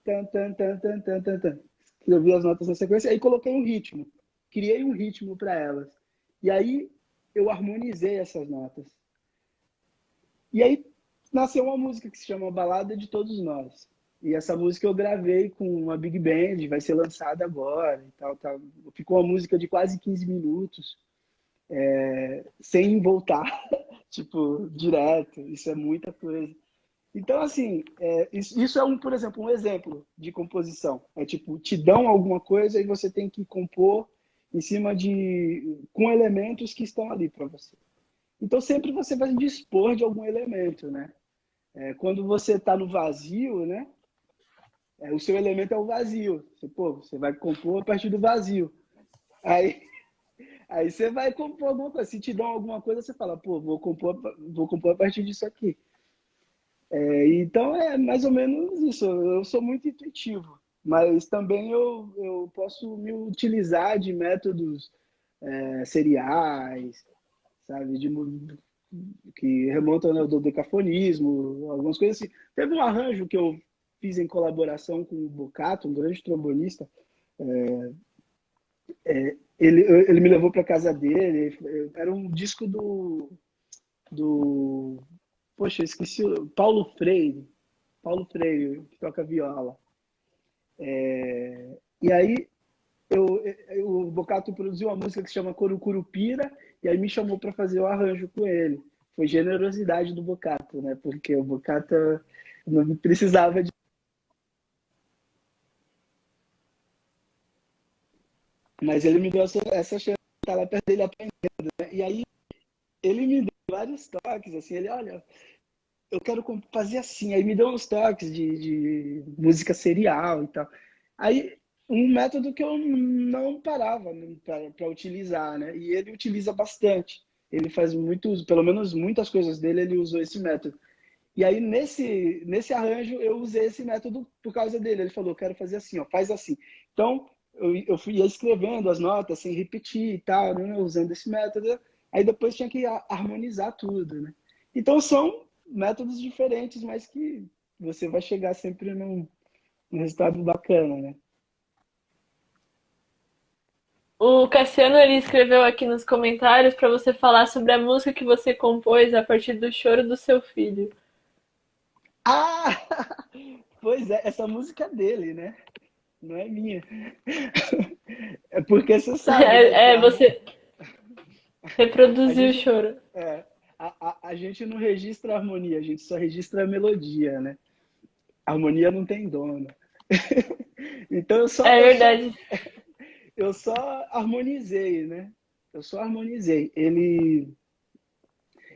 tan, tan, tan, tan, tan, tan, tan. Escrevi as notas na sequência, aí coloquei um ritmo. Criei um ritmo para elas. E aí eu harmonizei essas notas. E aí nasceu uma música que se chama Balada de Todos Nós. E essa música eu gravei com uma big band, vai ser lançada agora e tal, tal. Ficou uma música de quase 15 minutos, sem voltar, tipo, direto. Isso é muita coisa. Então, assim, isso é, por exemplo, um exemplo de composição. É tipo, te dão alguma coisa e você tem que compor em cima com elementos que estão ali para você. Então, sempre você vai dispor de algum elemento, né? Quando você está no vazio, né? O seu elemento é o vazio. Você vai compor a partir do vazio. Aí, aí você vai compor alguma coisa. Se te dão alguma coisa, você fala, pô, vou compor a partir disso aqui. Então é mais ou menos isso. Eu sou muito intuitivo, mas também eu posso me utilizar de métodos seriais, sabe, que remontam ao dodecafonismo, algumas coisas assim. Teve um arranjo que eu fiz em colaboração com o Bocato, um grande trombonista. Ele me levou para casa dele. Era um disco do poxa, eu esqueci, Paulo Freire, que toca viola. E aí o Bocato produziu uma música que se chama Coro Curupira, e aí me chamou para fazer o arranjo com ele. Foi generosidade do Bocato, né? Porque o Bocato não precisava de... Mas ele me deu essa chance de estar lá perto dele aprendendo, né? E aí ele me deu vários toques, assim, ele, olha, eu quero fazer assim. Aí me deu uns toques de música serial e tal. Aí, um método que eu não parava para utilizar, né? E ele utiliza bastante. Ele faz muitos, pelo menos muitas coisas dele, ele usou esse método. E aí, nesse arranjo, eu usei esse método por causa dele. Ele falou, quero fazer assim, ó, faz assim. Então, eu fui escrevendo as notas sem repetir e tal, né? Usando esse método. Aí depois tinha que harmonizar tudo, né? Então são métodos diferentes, mas que você vai chegar sempre num resultado bacana, né? O Cassiano ele escreveu aqui nos comentários para você falar sobre a música que você compôs a partir do choro do seu filho. Ah! Pois é, essa música é dele, né? Não é minha. É porque você sabe, né? Que Você a reproduziu o gente, choro. é, a gente não registra a harmonia, a gente só registra a melodia, né? A harmonia não tem dono. Então É verdade. eu só harmonizei, né? Eu só harmonizei.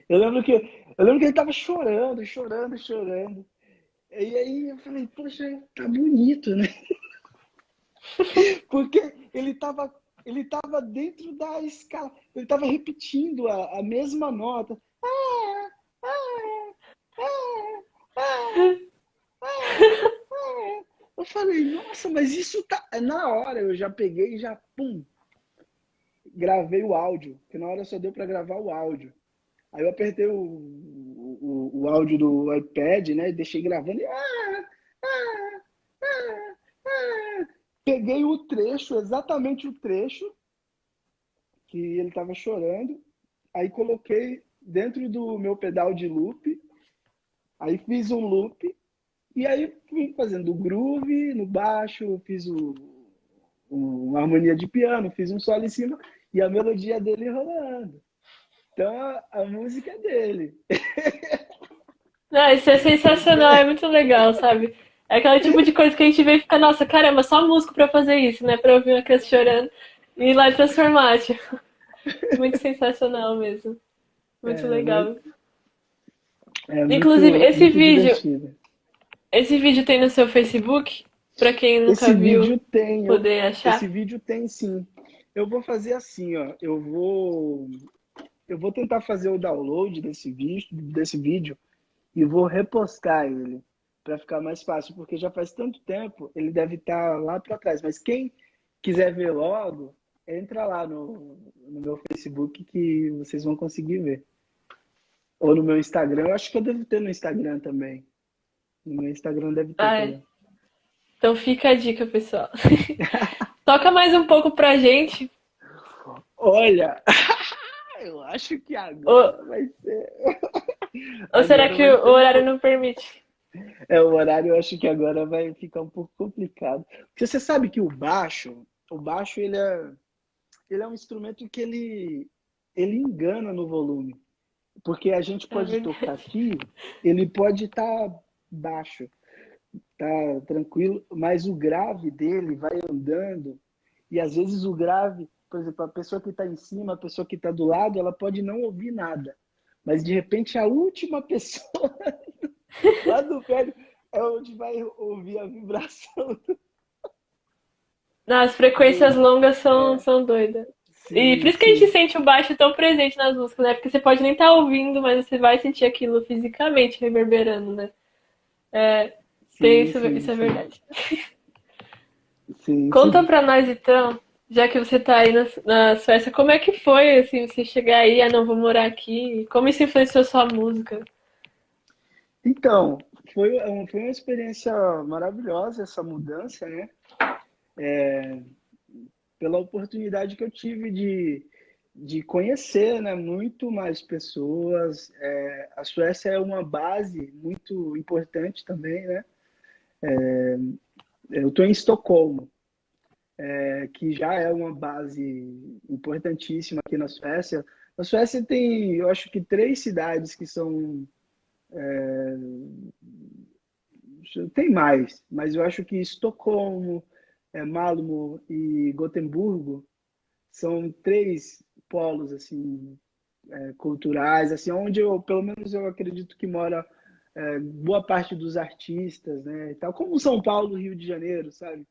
Eu lembro que ele tava chorando, chorando, chorando. E aí eu falei, poxa, tá bonito, né? Porque ele tava dentro da escala, ele tava repetindo a mesma nota. Ah, ah, ah, ah, ah, ah. Eu falei, nossa, mas isso tá. Na hora eu já peguei e já, pum, gravei o áudio, que na hora só deu para gravar o áudio. Aí eu apertei o áudio do iPad, né? E deixei gravando. E, peguei o trecho, exatamente o trecho que ele estava chorando. Aí coloquei dentro do meu pedal de loop. Aí fiz um loop. E aí fui fazendo o groove no baixo, fiz uma harmonia de piano, fiz um solo em cima e a melodia dele rolando. Então a música é dele. Não, isso é sensacional, é muito legal, sabe? É aquele tipo de coisa que a gente vê e fica, nossa, caramba, só músico pra fazer isso, né? Pra ouvir uma criança chorando e ir lá e transformar, tipo. Muito sensacional mesmo. Muito É, muito, legal. é Inclusive, muito, muito divertido. esse vídeo tem no seu Facebook, pra quem nunca Esse viu vídeo tem, poder esse achar. vídeo tem sim. Eu vou fazer assim, ó. Eu vou tentar fazer o download desse vídeo e vou repostar ele para ficar mais fácil, porque já faz tanto tempo, ele deve estar lá para trás. Mas quem quiser ver logo, entra lá no meu Facebook que vocês vão conseguir ver. Ou no meu Instagram, eu acho que eu devo ter no Instagram também. No meu Instagram deve ter Ai, também. então fica a dica, pessoal. Toca mais um pouco pra gente. Olha, eu acho que Ou, agora vai ser. ou será Agora que vai o ser um horário pouco. não permite? O horário eu acho que agora vai ficar um pouco complicado. Porque você sabe que o baixo ele é um instrumento que ele engana no volume. Porque a gente É pode tocar verdade. aqui, ele pode estar baixo, tá tranquilo, mas o grave dele vai andando. E às vezes o grave, por exemplo, a pessoa que está em cima, a pessoa que está do lado, ela pode não ouvir nada. Mas de repente a última pessoa lá do prédio é onde vai ouvir a vibração As frequências do. longas É, são doidas. E por sim, isso que a gente sim, sente o baixo tão presente nas músicas, né? Porque você pode nem estar ouvindo, mas você vai sentir aquilo fisicamente reverberando, né? É, tem sim, isso, sim, isso é sim, verdade. sim, Conta sim. pra nós então, já que você tá aí na Suécia, como é que foi, assim, você chegar aí, ah, não, vou morar aqui? Como isso influenciou sua música? Então, foi uma experiência maravilhosa essa mudança, né? Pela oportunidade que eu tive de conhecer, né, muito mais pessoas. A Suécia é uma base muito importante também, né? Eu estou em Estocolmo, que já é uma base importantíssima aqui na Suécia. A Suécia tem, eu acho que 3 cidades que são. Tem mais, mas eu acho que Estocolmo, Malmö e Gotemburgo são 3 polos assim culturais, assim, onde eu, pelo menos eu acredito que mora boa parte dos artistas, né, e tal, como São Paulo, Rio de Janeiro, sabe?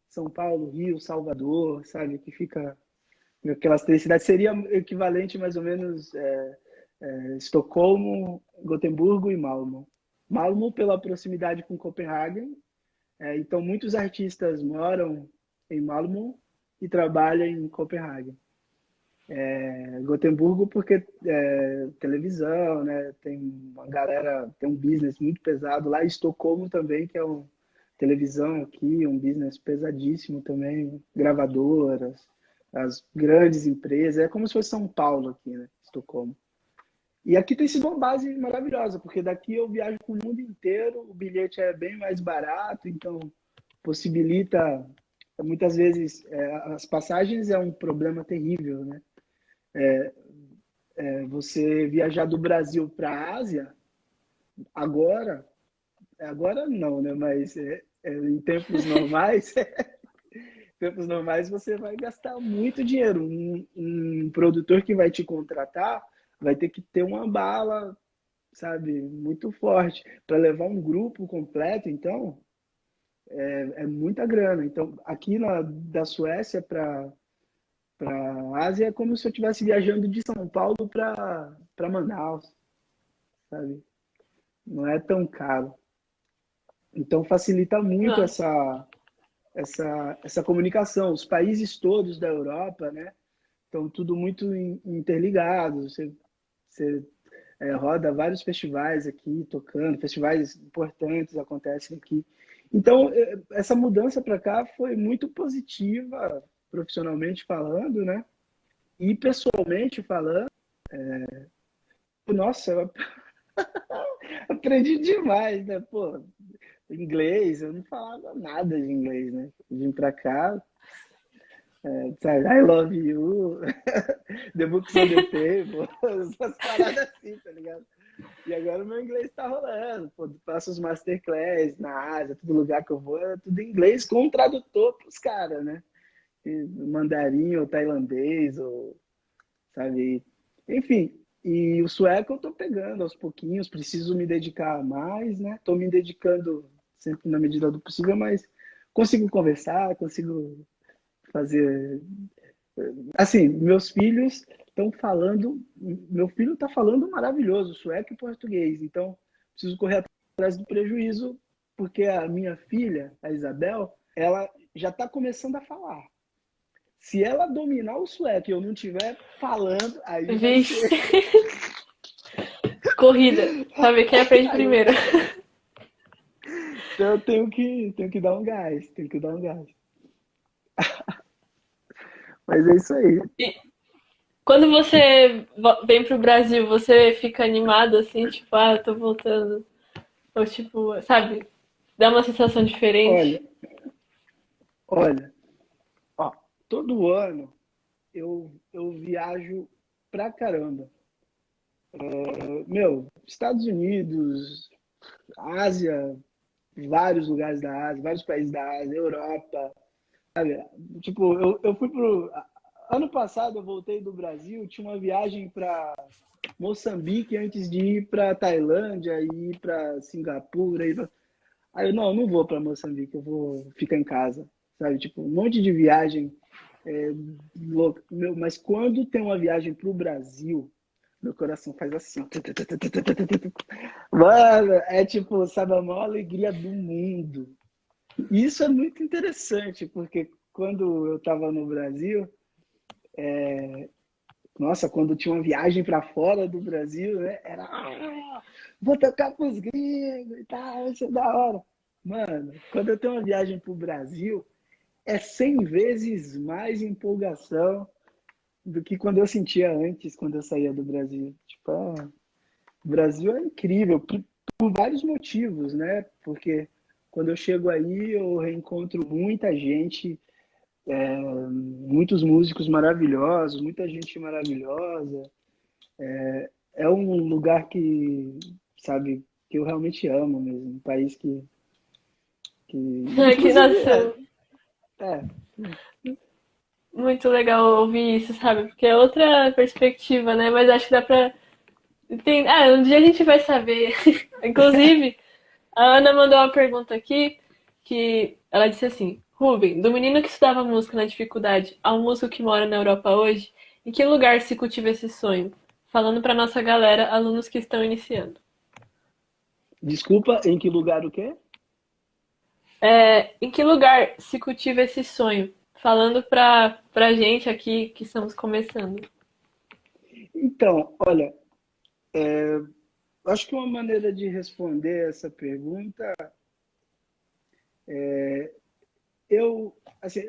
São Paulo, Rio, Salvador, sabe? Que fica aquelas 3 cidades, seria equivalente mais ou menos Estocolmo, Gotemburgo e Malmö. Malmö pela proximidade com Copenhague, então muitos artistas moram em Malmö e trabalham em Copenhague. Gotemburgo porque televisão, né? Tem uma galera, tem um business muito pesado lá. Estocolmo também, que é um televisão aqui, um business pesadíssimo também, gravadoras, as grandes empresas. É como se fosse São Paulo aqui, né? Estocolmo. E aqui tem sido uma base maravilhosa, porque daqui eu viajo para o mundo inteiro, o bilhete é bem mais barato, então possibilita, muitas vezes, as passagens é um problema terrível, né? Você viajar do Brasil para a Ásia, agora, agora não, né? Mas em tempos normais, tempos normais você vai gastar muito dinheiro. Um produtor que vai te contratar vai ter que ter uma bala, sabe, muito forte para levar um grupo completo. Então, é muita grana. Então, aqui da Suécia para a Ásia é como se eu estivesse viajando de São Paulo para Manaus, sabe? Não é tão caro. Então facilita muito Nossa. essa comunicação. Os países todos da Europa, né? Estão tudo muito interligado. Você roda vários festivais aqui, tocando, festivais importantes acontecem aqui. Então, essa mudança para cá foi muito positiva, profissionalmente falando, né? E pessoalmente falando, nossa, eu aprendi demais, né? Pô, inglês, eu não falava nada de inglês, né? Vim pra cá, sabe, I love you, the books on the table, essas paradas assim, tá ligado? E agora o meu inglês tá rolando, pô, faço os masterclass na Ásia, todo lugar que eu vou, é tudo em inglês com um tradutor pros caras, né? Mandarim ou tailandês, ou, sabe? Enfim, e o sueco eu tô pegando aos pouquinhos, preciso me dedicar mais, né? Tô me dedicando sempre na medida do possível, mas consigo conversar, consigo fazer. Assim, meus filhos estão falando. Meu filho está falando maravilhoso, sueco e português, então preciso correr atrás do prejuízo, porque a minha filha, a Isabel, ela já está começando a falar. Se ela dominar o sueco e eu não estiver falando, aí vai Vixe. ser. Corrida. Sabe quem aprende Aí primeiro? então eu tenho que dar um gás, tenho que dar um gás. Mas é isso aí. E quando você vem pro Brasil, você fica animado assim, tipo, ah, eu tô voltando. Ou tipo, sabe? Dá uma sensação Olha, diferente. olha, ó, todo ano eu viajo pra caramba. Meu, Estados Unidos, Ásia, vários lugares da Ásia, vários países da Ásia, Europa. Tipo, eu fui pro. Ano passado eu voltei do Brasil, tinha uma viagem para Moçambique antes de ir para Tailândia, e ir para Singapura. Aí eu não vou para Moçambique, eu vou ficar em casa, sabe? Tipo, um monte de viagem louca. Meu, mas quando tem uma viagem para o Brasil, meu coração faz assim. Mano, é tipo, sabe, a maior alegria do mundo. E isso é muito interessante, porque quando eu estava no Brasil, nossa, quando tinha uma viagem para fora do Brasil, né? Era, vou tocar pros gringos e tal, isso é da hora. Mano, quando eu tenho uma viagem pro Brasil, é 100 vezes mais empolgação do que quando eu sentia antes, quando eu saía do Brasil. Tipo, o Brasil é incrível por vários motivos, né? Porque quando eu chego aí, eu reencontro muita gente, muitos músicos maravilhosos, muita gente maravilhosa. É um lugar que, sabe, que eu realmente amo mesmo. Um país que Que inclusive, nação. é, Muito legal ouvir isso, sabe? Porque é outra perspectiva, né? Mas acho que dá pra. Ah, um dia a gente vai saber. Inclusive, a Ana mandou uma pergunta aqui que ela disse assim: Ruben, do menino que estudava música na dificuldade ao músico que mora na Europa hoje, em que lugar se cultiva esse sonho? Falando pra nossa galera, alunos que estão iniciando. desculpa, em que lugar o quê? Em que lugar se cultiva esse sonho? Falando pra gente aqui que estamos começando. Então, olha, acho que uma maneira de responder essa pergunta, assim,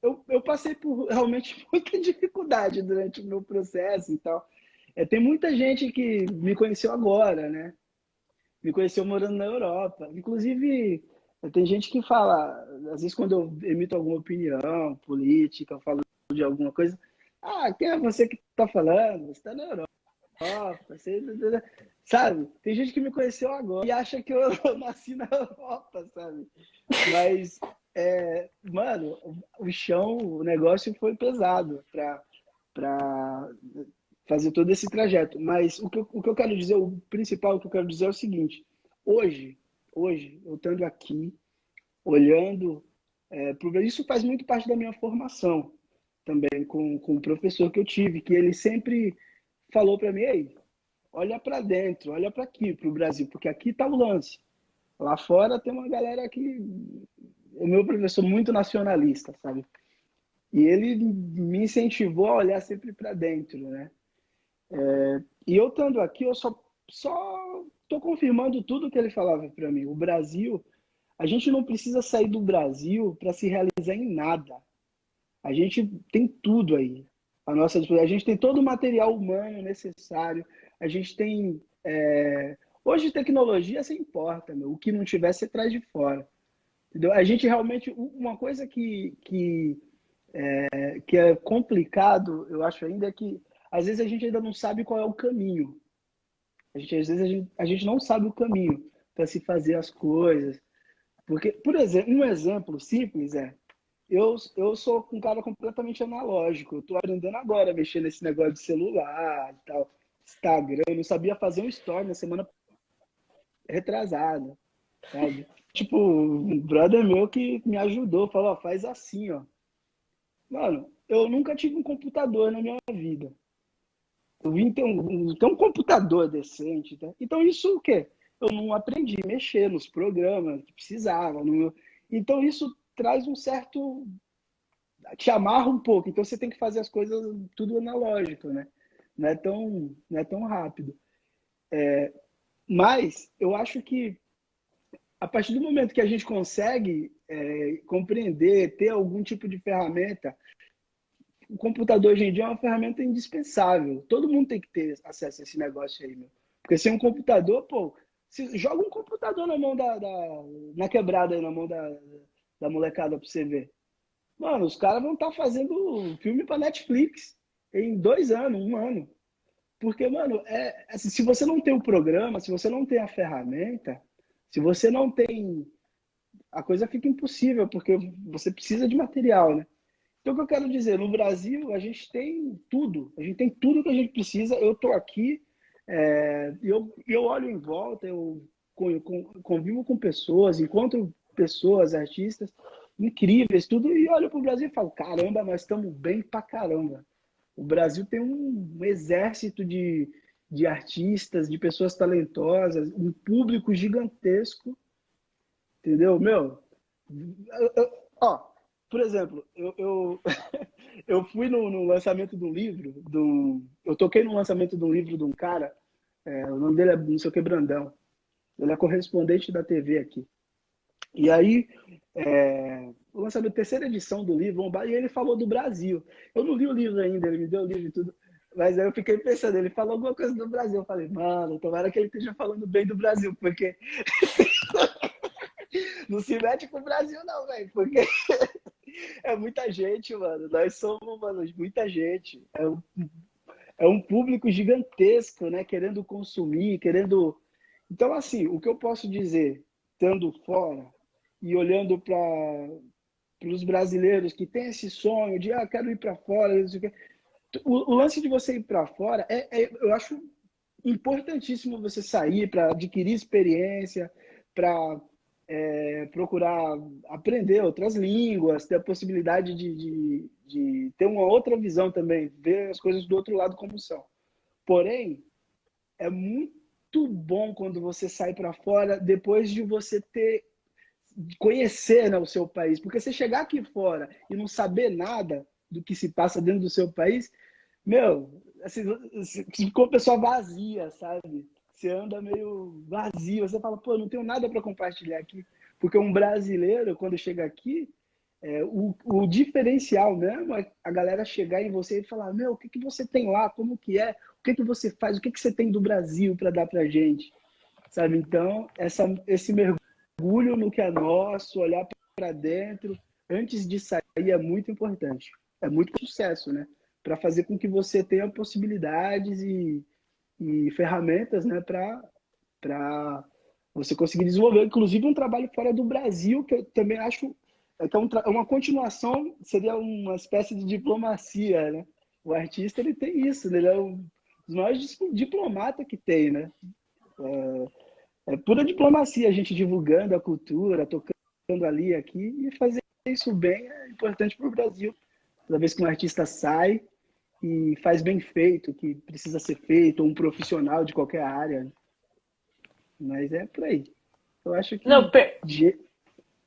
eu passei por realmente muita dificuldade durante o meu processo e tal. Tem muita gente que me conheceu agora, né? Me conheceu morando na Europa. Inclusive, tem gente que fala, às vezes quando eu emito alguma opinião política, eu falo de alguma coisa, ah, quem é você que está falando? Você está na Europa, você... sabe? Tem gente que me conheceu agora e acha que eu nasci na Europa, sabe? Mas, mano, o chão, o negócio foi pesado para fazer todo esse trajeto. Mas o que eu quero dizer, o principal que eu quero dizer é o seguinte: hoje, hoje eu estando aqui, olhando, isso faz muito parte da minha formação também com o professor que eu tive, que ele sempre falou para mim, ei, olha para dentro, olha para aqui, para o Brasil, porque aqui está o lance. Lá fora tem uma galera que o meu professor muito nacionalista, sabe? E ele me incentivou a olhar sempre para dentro, né? E eu estando aqui, eu só estou confirmando tudo que ele falava para mim. O Brasil, a gente não precisa sair do Brasil para se realizar em nada. A gente tem tudo aí. A gente tem todo o material humano necessário. A gente tem. Hoje, tecnologia, você importa, meu. O que não tiver, você traz de fora. Entendeu? A gente realmente. Uma coisa que é complicado, eu acho ainda, é que às vezes a gente ainda não sabe qual é o caminho. Às vezes a gente não sabe o caminho para se fazer as coisas. Porque, por exemplo, um exemplo simples eu sou um cara completamente analógico. Eu estou aprendendo agora a mexer nesse negócio de celular e tal, Instagram. Eu não sabia fazer um story na semana retrasada, sabe? Tipo, um brother meu que me ajudou, falou, ó, faz assim, ó. Mano, eu nunca tive um computador na minha vida. Eu vim ter um computador decente, tá? Então isso o quê? Eu não aprendi a mexer nos programas que precisava. Então isso traz um certo... te amarra um pouco. Então você tem que fazer as coisas tudo analógico, né? Não é tão rápido. Mas eu acho que a partir do momento que a gente consegue compreender, ter algum tipo de ferramenta, o computador hoje em dia é uma ferramenta indispensável. Todo mundo tem que ter acesso a esse negócio aí, meu. Porque sem um computador, pô, joga um computador na mão na quebrada aí, na mão da molecada pra você ver. Mano, os caras vão estar fazendo filme pra Netflix em 2 anos, 1 ano. Porque, mano, assim, se você não tem o programa, se você não tem a ferramenta, se você não tem. A coisa fica impossível, porque você precisa de material, né? Então, o que eu quero dizer, no Brasil, a gente tem tudo. A gente tem tudo que a gente precisa. Eu estou aqui, eu olho em volta, eu convivo com pessoas, encontro pessoas, artistas incríveis, tudo, e olho para o Brasil e falo, caramba, nós estamos bem pra caramba. O Brasil tem um exército de artistas, de pessoas talentosas, um público gigantesco, entendeu? Meu, ó, por exemplo, eu fui no lançamento de um livro, eu toquei no lançamento de um livro de um cara, o nome dele é não sei o que Brandão, ele é correspondente da TV aqui. E aí, o lançamento da terceira edição do livro, e ele falou do Brasil. Eu não li o livro ainda, ele me deu o livro e tudo, mas aí eu fiquei pensando, ele falou alguma coisa do Brasil. Eu falei, mano, tomara que ele esteja falando bem do Brasil, porque não se mete com o Brasil não, velho, porque é muita gente, mano. Nós somos, mano, muita gente. É um público gigantesco, né? Querendo consumir, querendo. Então, assim, o que eu posso dizer, estando fora e olhando para os brasileiros que têm esse sonho de, quero ir para fora, não sei o quê. O lance de você ir para fora, eu acho importantíssimo você sair para adquirir experiência, para procurar aprender outras línguas, ter a possibilidade de ter uma outra visão também, ver as coisas do outro lado como são. Porém, é muito bom quando você sai para fora depois de você conhecer, né, o seu país, porque você chegar aqui fora e não saber nada do que se passa dentro do seu país, meu, assim, você ficou uma pessoa vazia, sabe? Você anda meio vazio, você fala, pô, não tenho nada para compartilhar aqui. Porque um brasileiro, quando chega aqui, o diferencial mesmo é a galera chegar em você e falar, meu, o que que você tem lá? Como que é? O que que você faz? O que que você tem do Brasil para dar pra gente? Sabe? Então, esse mergulho no que é nosso, olhar para dentro, antes de sair, é muito importante. É muito sucesso, né? Para fazer com que você tenha possibilidades e ferramentas, né, para você conseguir desenvolver, inclusive um trabalho fora do Brasil, que eu também acho que é uma continuação, seria uma espécie de diplomacia, né? O artista, ele tem isso, né? Ele é um dos maiores diplomatas que tem, né? É pura diplomacia, a gente divulgando a cultura, tocando ali, aqui, e fazer isso bem é importante para o Brasil. Toda vez que um artista sai e faz bem feito, que precisa ser feito, ou um profissional de qualquer área. Mas é por aí. Eu acho Não, que. de-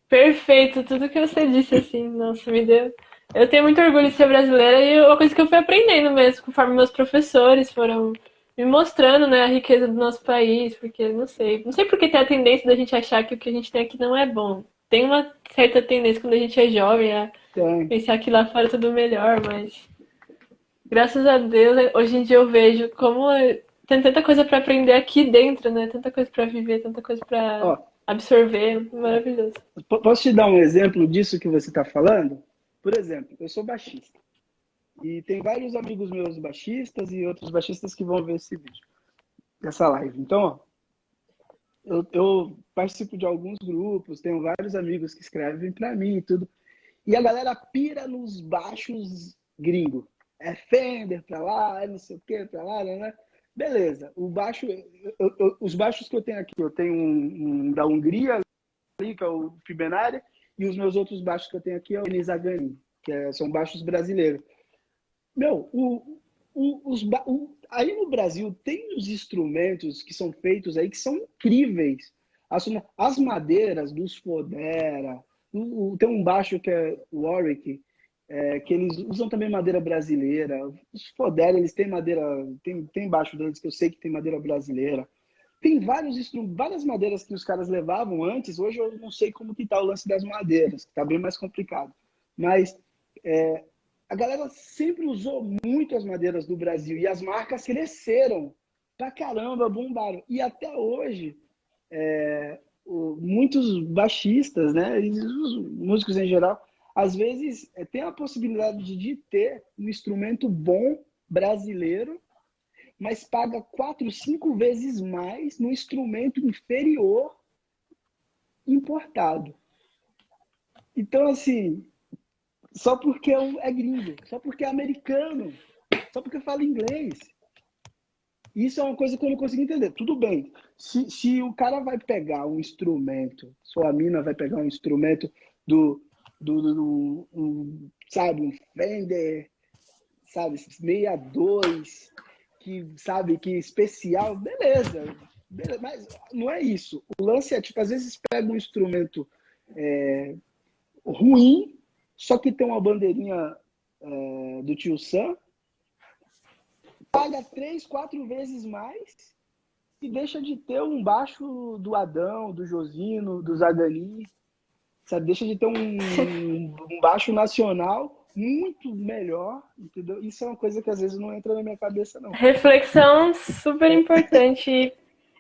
perfeito, tudo que você disse, assim, nossa, me deu. Eu tenho muito orgulho de ser brasileira e é uma coisa que eu fui aprendendo mesmo, conforme meus professores foram me mostrando, né, a riqueza do nosso país, porque não sei porque tem a tendência da gente achar que o que a gente tem aqui não é bom. Tem uma certa tendência quando a gente é jovem a Tem. pensar que lá fora é tudo melhor, mas graças a Deus, hoje em dia eu vejo como tem tanta coisa pra aprender aqui dentro, né? Tanta coisa pra viver, tanta coisa pra Ó, absorver, maravilhoso. posso te dar um exemplo disso que você está falando? Por exemplo, eu sou baixista. E tem vários amigos meus baixistas e outros baixistas que vão ver esse vídeo, essa live. Então, ó, eu participo de alguns grupos, tenho vários amigos que escrevem para mim e tudo. E a galera pira nos baixos gringo. É Fender pra lá, é não sei o que pra lá, né? Beleza. O baixo, os baixos que eu tenho aqui, eu tenho um da Hungria, ali, que é o Fibenari, e os meus outros baixos que eu tenho aqui é o Nizagani, são baixos brasileiros. Meu, aí no Brasil tem uns instrumentos que são feitos aí que são incríveis. As madeiras dos Fodera, tem um baixo que é o Warwick, que eles usam também madeira brasileira. Os Fodera, eles têm madeira, tem baixo deles que eu sei que tem madeira brasileira. Tem vários instrumentos, várias madeiras que os caras levavam antes. Hoje eu não sei como que tá o lance das madeiras, que tá bem mais complicado. Mas a galera sempre usou muito as madeiras do Brasil e as marcas cresceram pra caramba, bombaram. E até hoje, muitos baixistas, né, e os músicos em geral, às vezes tem a possibilidade de ter um instrumento bom brasileiro, mas paga 4, 5 vezes mais no instrumento inferior importado. Então, assim, só porque é gringo, só porque é americano, só porque fala inglês. Isso é uma coisa que eu não consigo entender. Tudo bem, se o cara vai pegar um instrumento, sua mina vai pegar um instrumento sabe, um Fender, sabe, 62, que sabe, que especial, beleza, mas não é isso. O lance é, tipo, às vezes pega um instrumento ruim, só que tem uma bandeirinha do Tio Sam, paga 3, 4 vezes mais e deixa de ter um baixo do Adão, do Josino, do Zagani, sabe? Deixa de ter um baixo nacional muito melhor, entendeu? Isso é uma coisa que às vezes não entra na minha cabeça, não. Reflexão super importante.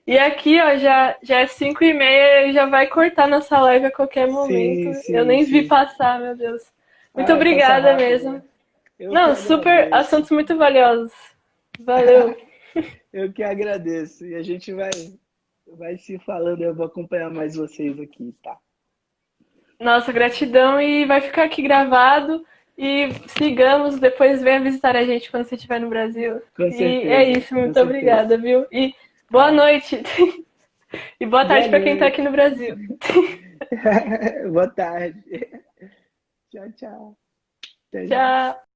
E aqui, ó, já é 5h30 e já vai cortar nossa live a qualquer momento. Sim, Eu sim, nem vi sim. passar, meu Deus. Muito Ah, passa obrigada rápido, mesmo. né? Eu que Não, super agradeço. assuntos muito valiosos. Valeu. Eu que agradeço. E a gente vai se falando, eu vou acompanhar mais vocês aqui, tá? Nossa, gratidão e vai ficar aqui gravado. E sigamos, depois venha visitar a gente quando você estiver no Brasil. Com E é certeza, isso, com muito certeza. obrigada, viu? E boa Tá. noite. E boa Boa tarde para quem tá noite. aqui no Brasil. Boa tarde. Tchau, tchau. Até já. Tchau.